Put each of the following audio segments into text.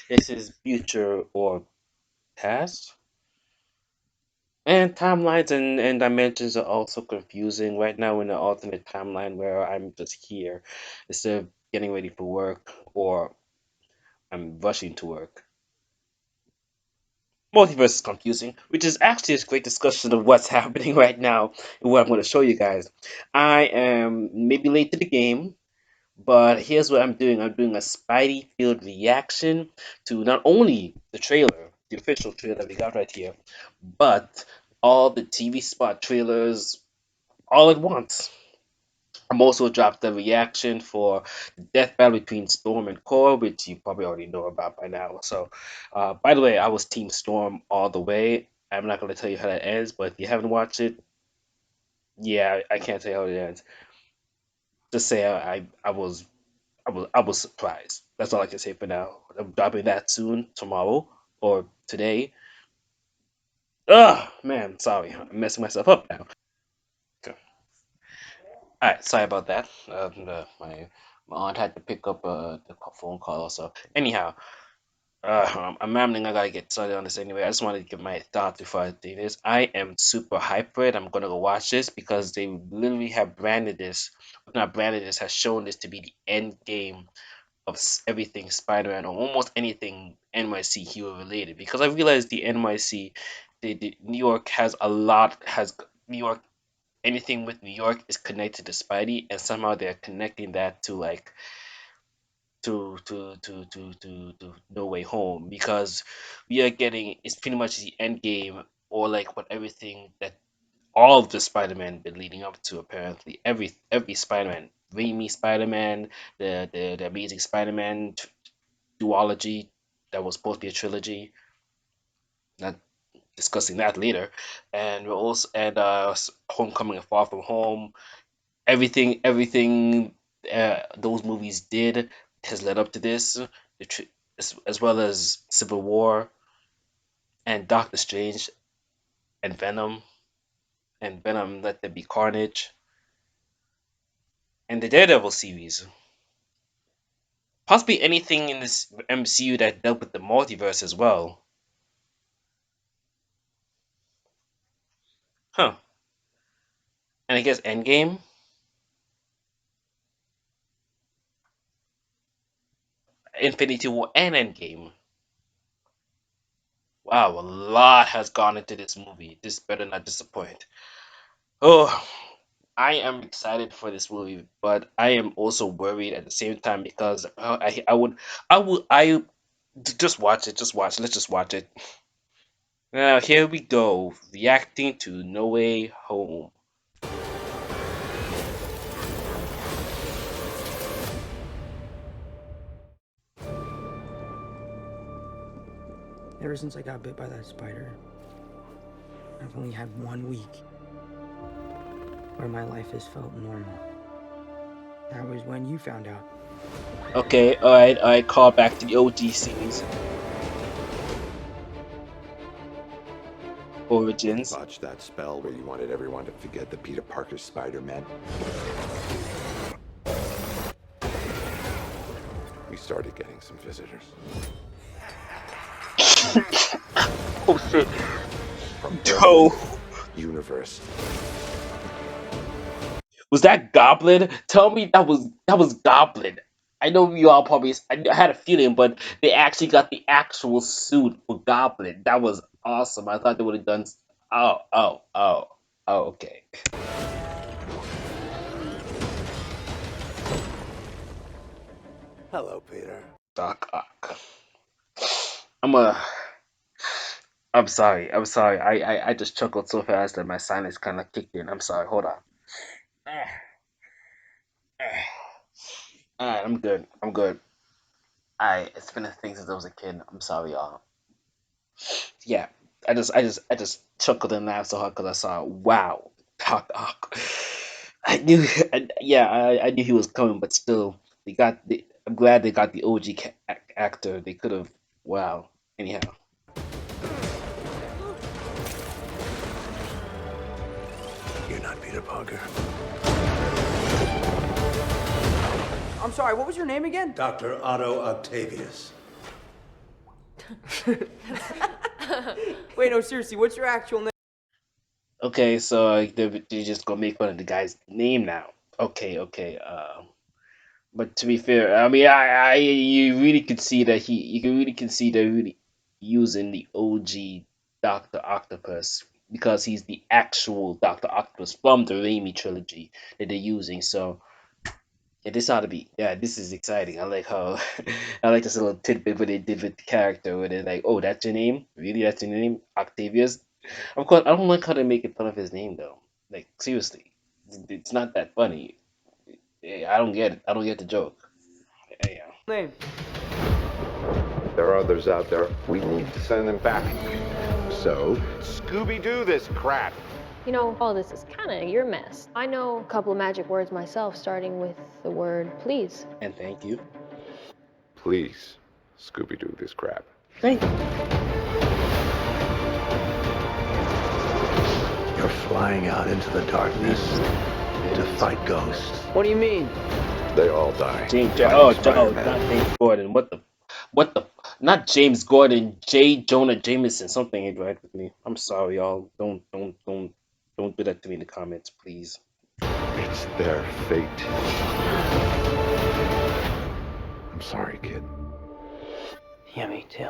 This is future or past. And timelines and dimensions are also confusing. Right now, in the alternate timeline where I'm just here instead of getting ready for work or I'm rushing to work. Multiverse is confusing, which is actually a great discussion of what's happening right now and what I'm going to show you guys. I am maybe late to the game, but here's what I'm doing. I'm doing a Spidey field reaction to not only the trailer, the official trailer that we got right here, but all the TV spot trailers all at once. I'm also dropped the reaction for the death battle between Storm and Core, which you probably already know about by now. So, by the way, I was Team Storm all the way. I'm not going to tell you how that ends, but if you haven't watched it, yeah, I can't tell you how it ends. Just say I was surprised. That's all I can say for now. I'm dropping that soon, tomorrow or today. Ugh, man, sorry, I'm messing myself up now. Okay. All right, sorry about that. My aunt had to pick up the phone call also. Anyhow, I'm rambling. I gotta get started on this anyway. I just wanted to give my thoughts before I do this. I am super hyped for it. I'm gonna go watch this because they literally have branded this, not branded this, has shown this to be the end game of everything Spider-Man or almost anything NYC hero related. Because I realized the NYC, the New York has a lot, has New York, anything with New York is connected to Spidey, and somehow they're connecting that to like to No Way Home because we are getting it's pretty much the end game or like what everything that all of the Spider-Man been leading up to apparently every Spider-Man, Raimi Spider-Man, the Amazing Spider-Man duology that was supposed to be a trilogy. Not discussing that later, and we're also and Homecoming and Far From Home. Everything those movies did has led up to this, as well as Civil War and Doctor Strange and Venom Let There Be Carnage and the Daredevil series. Possibly anything in this MCU that dealt with the multiverse as well. Huh. And I guess Endgame, Infinity War, and Endgame. Wow, a lot has gone into this movie. This better not disappoint. Oh, I am excited for this movie, but I am also worried at the same time because I would just watch it. Just watch. Let's just watch it. Now here we go, reacting to No Way Home. Ever since I got bit by that spider, I've only had 1 week where my life has felt normal. That was when you found out. Okay, all right. Call back to the OG series origins. Botched that spell where you wanted everyone to forget the Peter Parker Spider-Man. We started getting some visitors. Oh shit! From No, every universe. was that Goblin? Tell me that was Goblin. I know you all probably. I had a feeling, but they actually got the actual suit for Goblin. That was awesome. I thought they would have done. Oh. Okay. Hello, Peter. Doc Ock. I'm a. I'm sorry. I'm sorry. I just chuckled so fast that my sinus kind of kicked in. I'm sorry. Hold on. All right. I'm good. I'm good. It's been a thing since I was a kid. I'm sorry, y'all. Yeah. I just chuckled and laughed so hard because I saw, wow, Doc Ock. I knew, yeah, I knew he was coming, but still, I'm glad they got the OG actor. They could have, wow. Anyhow, You're not Peter Parker. I'm sorry, what was your name again? Dr. Otto Octavius. Wait, no, seriously, what's your actual name? Okay, so they're just gonna make fun of the guy's name now. Okay, okay. But to be fair, I mean, you really could see that you can really can see they're really using the OG Doctor Octopus because he's the actual Doctor Octopus from the Raimi trilogy that they're using. So yeah, this ought to be this is exciting. I like how I like this little tidbit what they did with the character where they're like, oh, that's your name? Really, that's your name, Octavius? Of course, I don't like how they make it fun of his name though. Like seriously, it's not that funny. I don't get it. I don't get the joke. Yeah. Name. There are others out there. We need to send them back. So, Scooby-Doo this crap. You know, all this is kind of your mess. I know a couple of magic words myself, starting with the word please. And thank you. please, Scooby-Doo this crap. Thank you. You're flying out into the darkness to fight ghosts. What do you mean? They all die. Not James Gordon. What the? Not James Gordon. J. Jonah Jameson. Something ain't right with me. I'm sorry, y'all. Don't do that to me in the comments, please. It's their fate. I'm sorry, kid. Yeah, me too.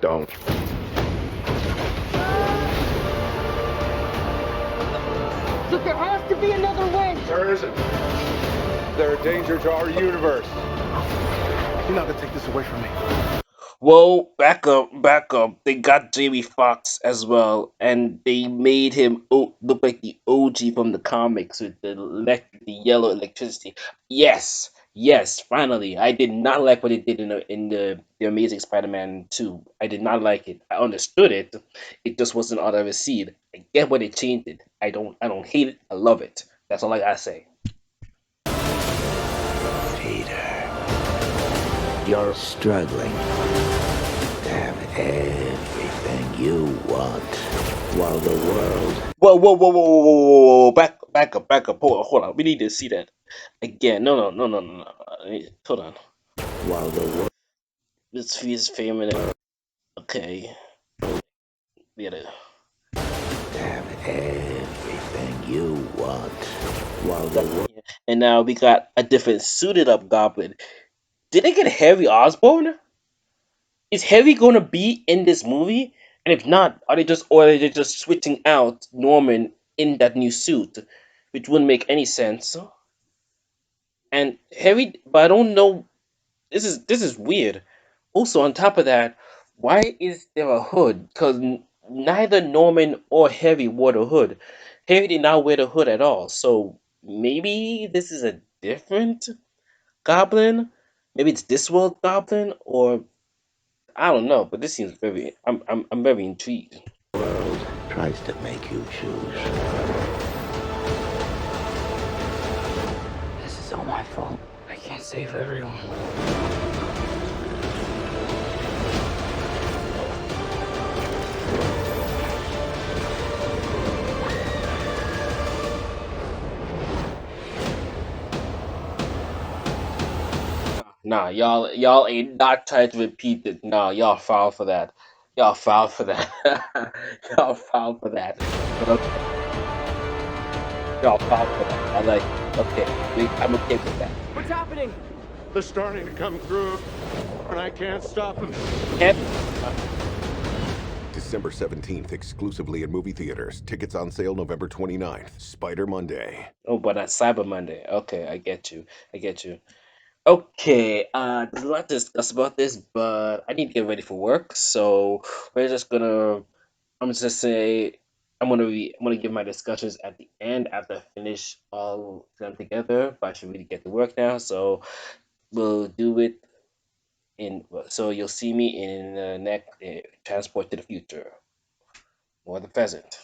Don't. Look, there has to be another way. There isn't. They're a danger to our universe. You're not gonna take this away from me. Whoa, back up. They got Jamie Foxx as well, and they made him look like the OG from the comics with the yellow electricity. Yes, finally. I did not like what they did in the Amazing Spider-Man 2. I did not like it. I understood it. It just wasn't all I received. I get why they changed it. I don't hate it. I love it. That's all I gotta say. Peter, you're struggling to have everything you want while the world. Whoa. Back up. Hold on. We need to see that again. No. Hold on. While the world. Let's see his famous. Okay. Yeah. Have everything you want while the world. And now we got a different suited up Goblin. Did they get Harry Osborn? Is Harry gonna be in this movie? And if not, are they just switching out Norman in that new suit, which wouldn't make any sense. And Harry, but I don't know. This is weird. Also, on top of that, why is there a hood? Because neither Norman or Harry wore the hood. Harry did not wear the hood at all. So maybe this is a different Goblin. Maybe it's this world Goblin, or I don't know. But this seems very. I'm very intrigued. World tries to make you choose. This is all my fault. I can't save everyone. Nah, y'all ain't not trying to repeat it. Nah, y'all foul for that. Y'all foul for that. Y'all foul for that. But okay, y'all foul for that. I like. Okay, I'm okay with that. What's happening? They're starting to come through, and I can't stop them. Can't- December 17th, exclusively in movie theaters. Tickets on sale November 29th. Spider Monday. Oh, but that's Cyber Monday. Okay, I get you. Okay, there's a lot to discuss about this, but I need to get ready for work, so we're just gonna. I'm just say I'm gonna give my discussions at the end after I finish all of them together. But I should really get to work now, so we'll do it in. So you'll see me in the next transport to the future or the present.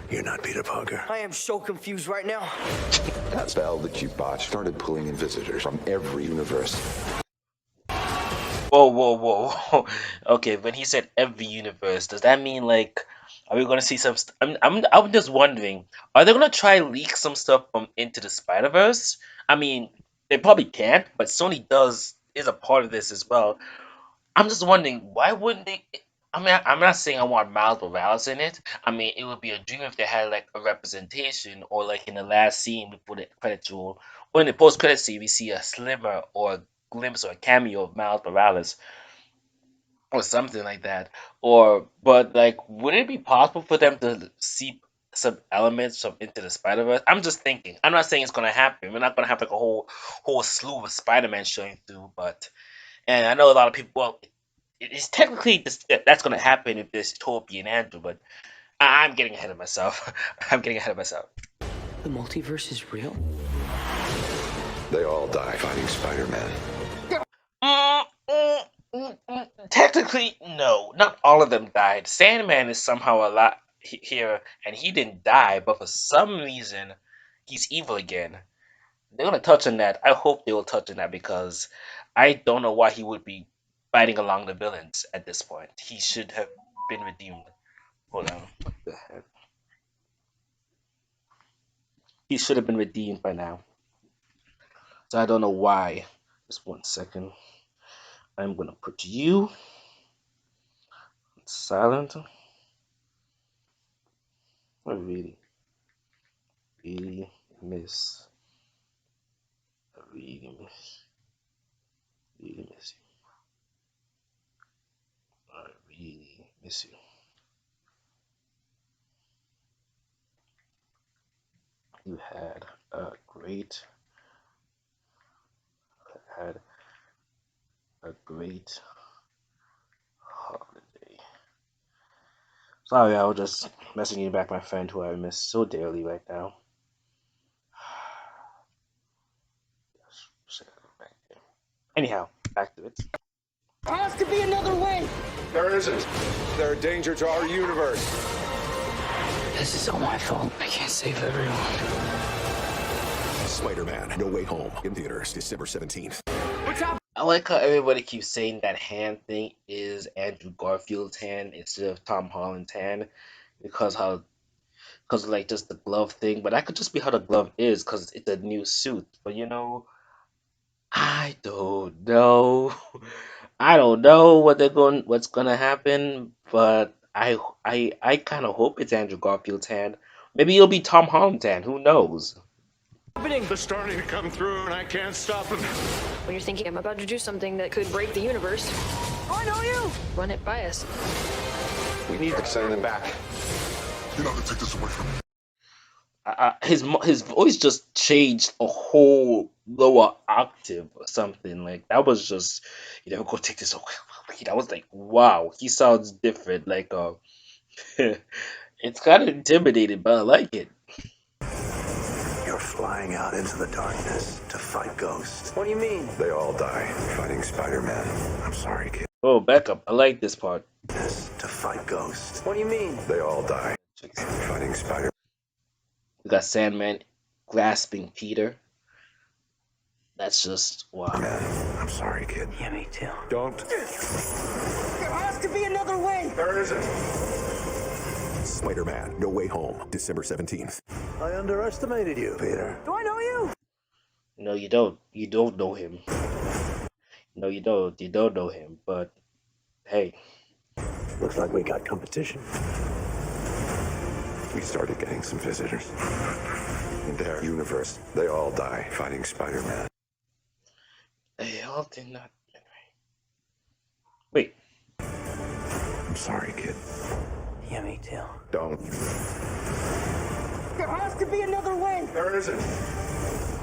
You're not Peter Parker. I am so confused right now. That spell that you botched started pulling in visitors from every universe. Whoa. Okay, when he said every universe, does that mean like Are we gonna see some? I'm just wondering. Are they gonna try leak some stuff from Into the Spider Verse? I mean, they probably can't, but Sony does is a part of this as well. I'm just wondering why wouldn't they? I mean, I'm not saying I want Miles Morales in it. I mean, it would be a dream if they had like a representation, or like in the last scene before the credit roll, or in the post credit scene, we see a slimmer or a glimpse or a cameo of Miles Morales or something like that. Or, but like, would it be possible for them to see some elements from Into the Spider Verse? I'm just thinking. I'm not saying it's gonna happen. We're not gonna have like a whole slew of Spider Man showing through, but and I know a lot of people. Well, it's technically that's gonna happen if there's Toby and Andrew, but I'm getting ahead of myself. I'm getting ahead of myself. The multiverse is real? They all die fighting Spider-Man. Technically, no. Not all of them died. Sandman is somehow alive here, and he didn't die, but for some reason, he's evil again. They're gonna touch on that. I hope they will touch on that because I don't know why he would be fighting along the villains at this point. He should have been redeemed. Hold on. What the heck? He should have been redeemed by now. So I don't know why. Just 1 second. I'm gonna put you on silent. I really miss. I really miss you. I really miss you. You had a great holiday. Sorry, I was just messaging back my friend who I miss so dearly right now. Anyhow, back to it. There has to be another way. There isn't. They're a danger to our universe. This is all my fault. I can't save everyone. Spider-Man: No Way Home in theaters December 17th. I like how everybody keeps saying that hand thing is Andrew Garfield's hand instead of Tom Holland's hand because like just the glove thing, but that could just be how the glove is because it's a new suit. But I don't know. I don't know what's gonna happen, but I kind of hope it's Andrew Garfield's hand. Maybe it'll be Tom Holland's hand. Who knows? They're starting to come through, and I can't stop them. When you're thinking, I'm about to do something that could break the universe, I know you. run it by us. We need to send them back. You're not gonna take this away from me. His voice just changed a whole lower octave or something. Like that was just go take this away. That was like wow. He sounds different. Like it's kind of intimidating, but I like it. You're flying out into the darkness to fight ghosts. What do you mean? They all die fighting Spider-Man. I'm sorry, kid. Oh, back up. I like this part. To fight ghosts. What do you mean? They all die fighting Spider-Man. We got Sandman grasping Peter. That's just wow. I'm sorry, kid. Yeah, me too. Don't. There has to be another way. There isn't. Spider-Man: No Way Home December 17th. I underestimated you, Peter. Do I know you? No, you don't. You don't know him. No, you don't. You don't know him. But hey, Looks like we got competition. We started getting some visitors. In their universe, they all die fighting Spider-Man. they all did not. Wait. I'm sorry, kid. Yeah, me too. Don't. There has to be another way. There isn't.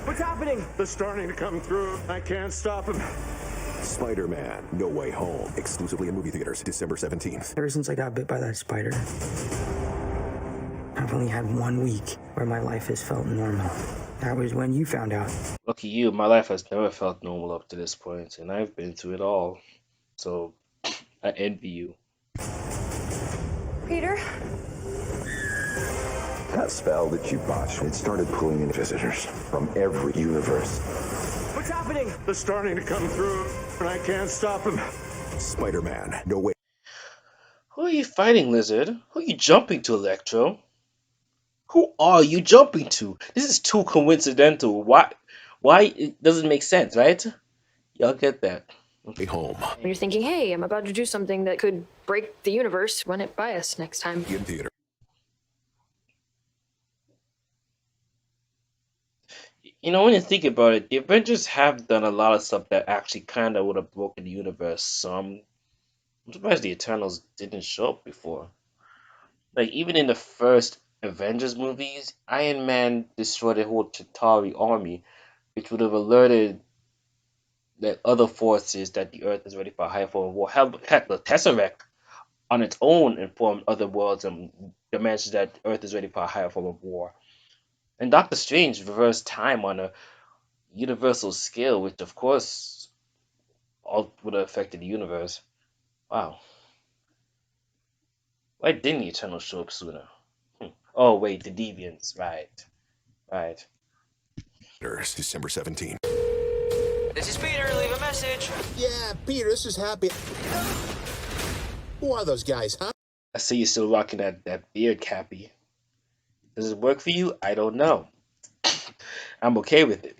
What's happening? They're starting to come through. I can't stop them. Spider-Man: No Way Home exclusively in movie theaters December 17th. Ever since I got bit by that spider, I've only had 1 week where my life has felt normal. That was when you found out. Lucky you, my life has never felt normal up to this point, and I've been through it all. So I envy you. Peter? That spell that you botched, it started pulling in visitors from every universe. What's happening? They're starting to come through, and I can't stop them. Spider-Man: No Way. Who are you fighting, Lizard? Who are you jumping to, Electro? Who are you jumping to? This is too coincidental. Why? Why it doesn't make sense, right? Y'all get that? Home When you're thinking, hey, I'm about to do something that could break the universe, run it by us next time. in theater. You know, when you think about it, the Avengers have done a lot of stuff that actually kind of would have broken the universe. So I'm surprised the Eternals didn't show up before. Like even in the first Avengers movies, Iron Man destroyed a whole Chitauri army, which would have alerted the other forces that the Earth is ready for a high form of war. Heck, the Tesseract on its own informed other worlds and dimensions that Earth is ready for a higher form of war. And Doctor Strange reversed time on a universal scale, which of course all would have affected the universe. Wow. Why didn't the Eternals show up sooner? Oh wait, the Deviants, right. Right. December 17th. This is Peter. Leave a message. Yeah, Peter, this is Happy. Who are those guys, huh? I see you're still rocking that beard, Cappy. Does it work for you? I don't know. I'm okay with it.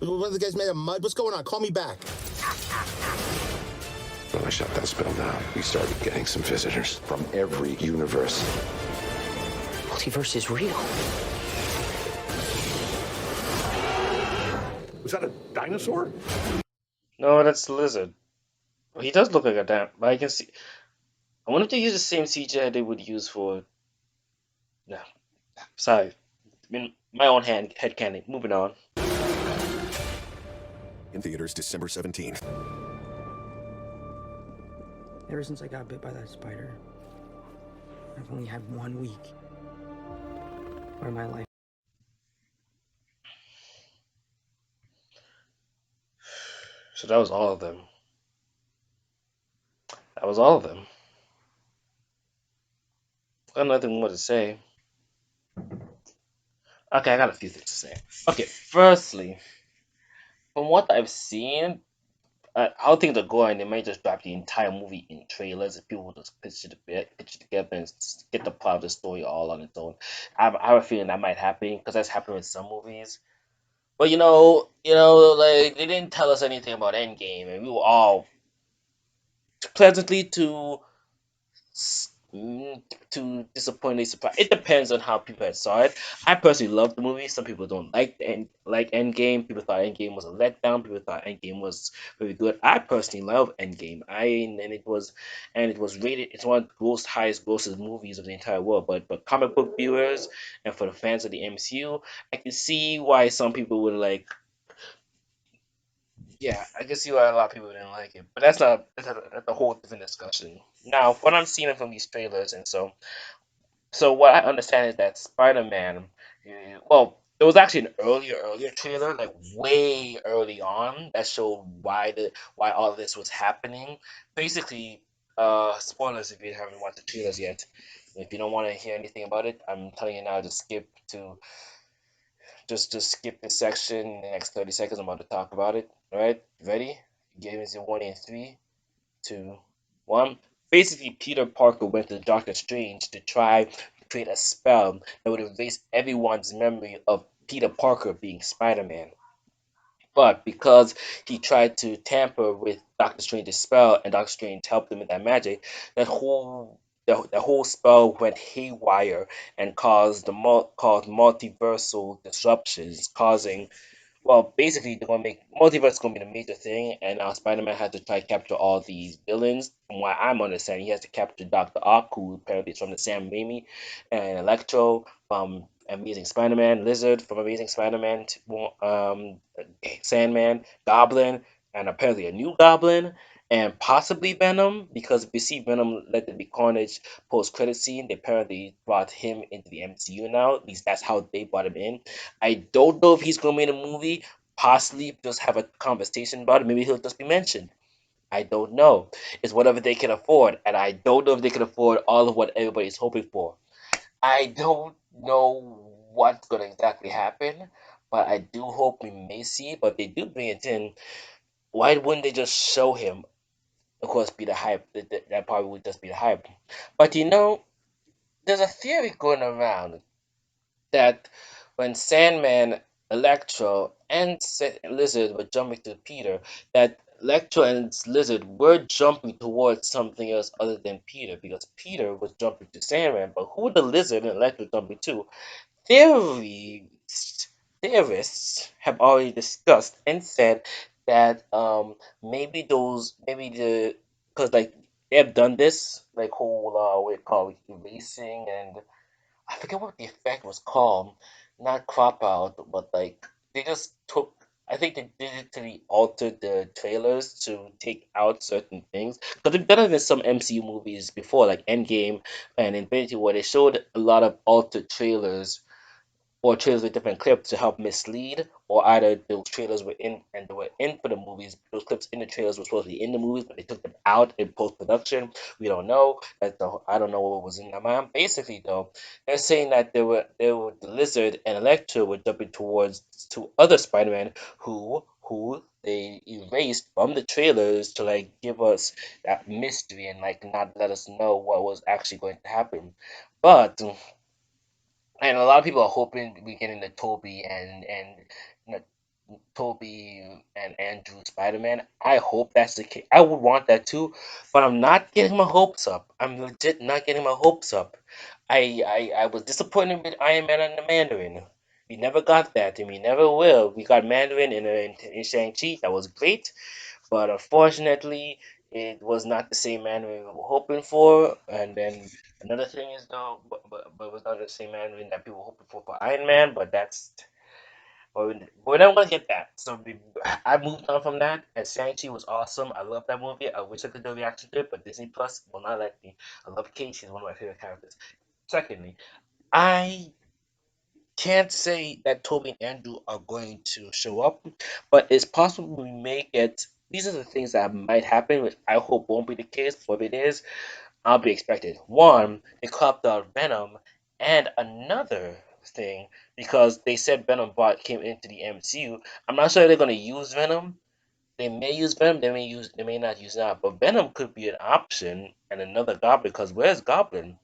One of the guys made of mud. What's going on? Call me back. When I shut that spell down, we started getting some visitors from every universe. Multiverse is real. Was that a dinosaur? No, that's the lizard. Well, he does look like a damn. But I can see. I wonder if they use the same CGI they would use for. No, sorry. I mean, my own head cannon. Moving on. In theaters December 17th. Ever since I got bit by that spider, I've only had 1 week where my life. So that was all of them. That was all of them. Got nothing more to say. Okay, I got a few things to say. Okay, firstly, from what I've seen, how things are going, they might just drop the entire movie in trailers if people just pitch it together and get the plot of the story all on its own. I have a feeling that might happen because that's happened with some movies. But like they didn't tell us anything about Endgame, and we were all pleasantly to disappointingly surprised. It depends on how people had saw it. I personally love the movie. Some people don't like Endgame. People thought Endgame was a letdown. People thought Endgame was very good. I personally love Endgame. And it was rated. It's one of the highest grossed movies of the entire world. But comic book viewers and for the fans of the MCU, I can see why some people would like. Yeah, I can see why a lot of people didn't like it, but that's a whole different discussion. Now, what I'm seeing from these trailers, and so what I understand is that Spider-Man, well, there was actually an earlier trailer, like way early on, that showed why all of this was happening. Basically, spoilers if you haven't watched the trailers yet. If you don't want to hear anything about it, I'm telling you now to skip this section in the next 30 seconds. I'm about to talk about it. All right, ready? Game is in 1 in 3, 2, 1. Basically, Peter Parker went to Doctor Strange to try to create a spell that would erase everyone's memory of Peter Parker being Spider-Man. But because he tried to tamper with Doctor Strange's spell and Doctor Strange helped him with that magic, the whole spell went haywire and caused multiversal disruptions, causing basically they're gonna make multiverse is gonna be the major thing, and now Spider-Man has to try to capture all these villains. From what I'm understanding, he has to capture Doctor Ock, who apparently is from the Sam Raimi, and Electro from Amazing Spider-Man, Lizard from Amazing Spider-Man, Sandman, Goblin, and apparently a new Goblin, and possibly Venom, because if you see Venom Let There Be Carnage post-credit scene, they apparently brought him into the MCU now. At least that's how they brought him in. I don't know if he's going to be in a movie. Possibly just have a conversation about it. Maybe he'll just be mentioned. I don't know. It's whatever they can afford, and I don't know if they can afford all of what everybody's hoping for. I don't know what's going to exactly happen, but I do hope we may see. But if they do bring it in, why wouldn't they just show him? of course, be the hype. That probably would just be the hype. But you know, there's a theory going around that when Sandman, Electro, and Lizard were jumping to Peter, that Electro and Lizard were jumping towards something else other than Peter, because Peter was jumping to Sandman, but who the Lizard and Electro jumping to? Theories, theorists have already discussed and said that maybe the because like they have done this like whole what it called erasing, and I forget what the effect was called. Not crop out, but like they just took. I think they digitally altered the trailers to take out certain things. Because they've done it in some MCU movies before, like Endgame and Infinity War. They showed a lot of altered trailers or trailers with different clips to help mislead, or either those trailers were in and they were in for the movies. Those clips in the trailers were supposed to be in the movies, but they took them out in post production. We don't know. I don't know what was in their mind. Basically, though, they're saying that they were the Lizard and Electro were jumping towards two other Spider-Man who they erased from the trailers to like give us that mystery and like not let us know what was actually going to happen. But and a lot of people are hoping we get into Toby and you know, Toby and Andrew Spider-Man. I hope that's the case. I would want that too, but I'm not getting my hopes up. I'm legit not getting my hopes up. I was disappointed with Iron Man and the Mandarin. We never got that, and we never will. We got Mandarin in Shang-Chi. That was great, but unfortunately, it was not the same Mandarin we were hoping for. And then another thing is though, but it was not the same Mandarin that people were hoping for Iron Man. But that's we're never gonna get that. So I moved on from that. And Shang-Chi was awesome. I love that movie. I wish I could do a reaction to it, but Disney Plus will not let me. I love Kate. She's one of my favorite characters. Secondly, I can't say that Toby and Andrew are going to show up, but it's possible we may get. These are the things that might happen, which I hope won't be the case. But if it is, I'll be expected. One, they copped out Venom, and another thing because they said Venom bot came into the MCU. I'm not sure if they're going to use Venom. They may use Venom. They may not use that. But Venom could be an option, and another Goblin. Because where's Goblin?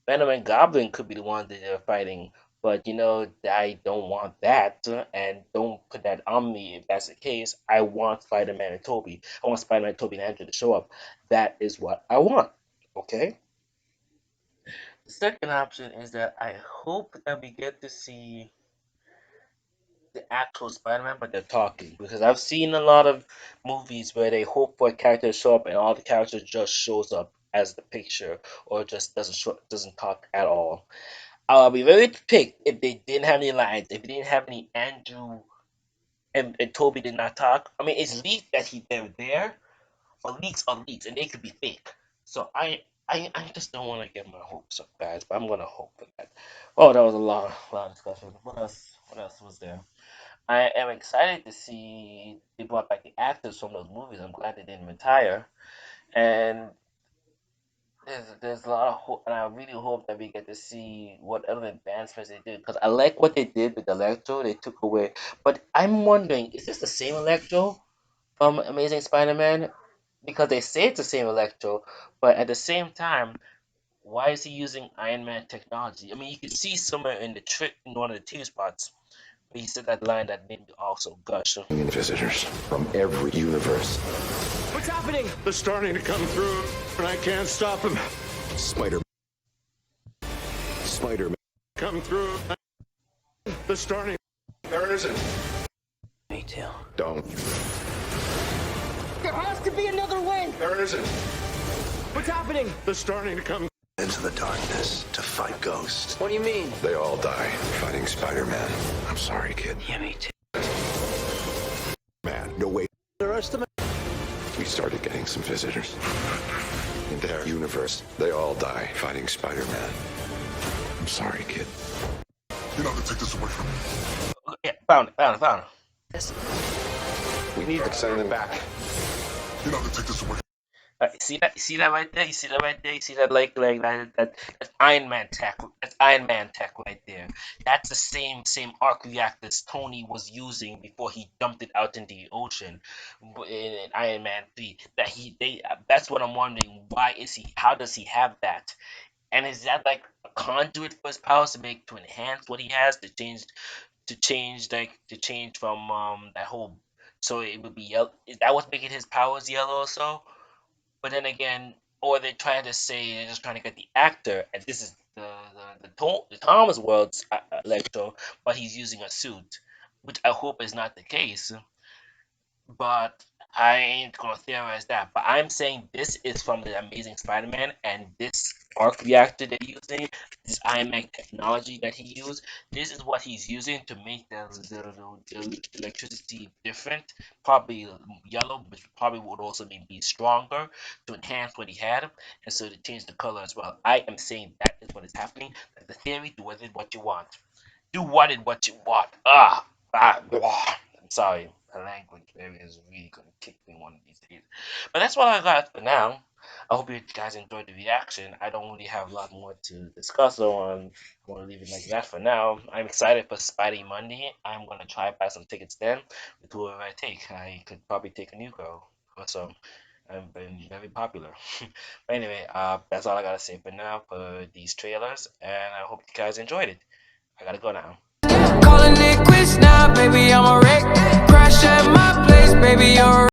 Venom and Goblin could be the ones that they're fighting. But you know, I don't want that, and don't put that on me if that's the case. I want Spider-Man and Toby. I want Spider-Man, Toby, and Andrew to show up. That is what I want. Okay? The second option is that I hope that we get to see the actual Spider-Man, but they're talking. Because I've seen a lot of movies where they hope for a character to show up and all the characters just shows up as the picture or just doesn't talk at all. I'll be very picked if they didn't have any lines, if they didn't have any Andrew and Toby did not talk. I mean, it's leaked that they're there, but leaks are leaks, and they could be fake. So I just don't want to get my hopes up, guys. But I'm gonna hope for that. Oh, that was a long discussion. What else? What else was there? I am excited to see they brought back the actors from those movies. I'm glad they didn't retire, and there's a lot of hope, and I really hope that we get to see what other advancements they did. Because I like what they did with Electro. They took away, but I'm wondering, is this the same Electro from Amazing Spider-Man? Because they say it's the same Electro, but at the same time, why is he using Iron Man technology? I mean, you can see somewhere in the trick in one of the two spots. He said that line that made me also gush. Visitors from every universe. What's happening? They're starting to come through, and I can't stop them. Spider-Man. Come through. They're starting. There isn't. Me too. Don't. There has to be another way. There isn't. What's happening? They're starting to come. Into the darkness to fight ghosts. What do you mean? They all die fighting Spider-Man. I'm sorry, kid. Yeah, me too. Man, no way. We started getting some visitors. In their universe, they all die fighting Spider-Man. I'm sorry, kid. You're not gonna take this away from me. Yeah, found it. We need to send them back. You're not gonna take this away. See that right there? You see that right there? You see that like that's Iron Man tech. That's Iron Man tech right there. That's the same arc reactors Tony was using before he dumped it out into the ocean in Iron Man 3. That's what I'm wondering. Why is he? How does he have that? And is that like a conduit for his powers to enhance what he has to change from that whole, so it would be yellow? Is that what's making his powers yellow also? But then again, or they're trying to say they're just trying to get the actor, and this is the Thomas World's Electro, but he's using a suit, which I hope is not the case. But I ain't gonna theorize that. But I'm saying this is from the Amazing Spider-Man, and this arc reactor they're using, this Iron Man technology that he used, this is what he's using to make the electricity different. Probably yellow, which probably would also be stronger to enhance what he had, and so to change the color as well. I am saying that is what is happening. The theory, do with it what you want. Do what you want. I'm sorry. My language barrier is really gonna kick me one of these days. But that's what I got for now. I hope you guys enjoyed the reaction. I don't really have a lot more to discuss on. I'm gonna leave it like that for now. I'm excited for Spidey Monday. I'm gonna try to buy some tickets then with whoever I take. I could probably take a new girl or so. I've been very popular. But anyway, that's all I gotta say for now for these trailers, and I hope you guys enjoyed it. I gotta go now. Calling it quits now, baby, I'm a wreck. Crash at my place, baby, you're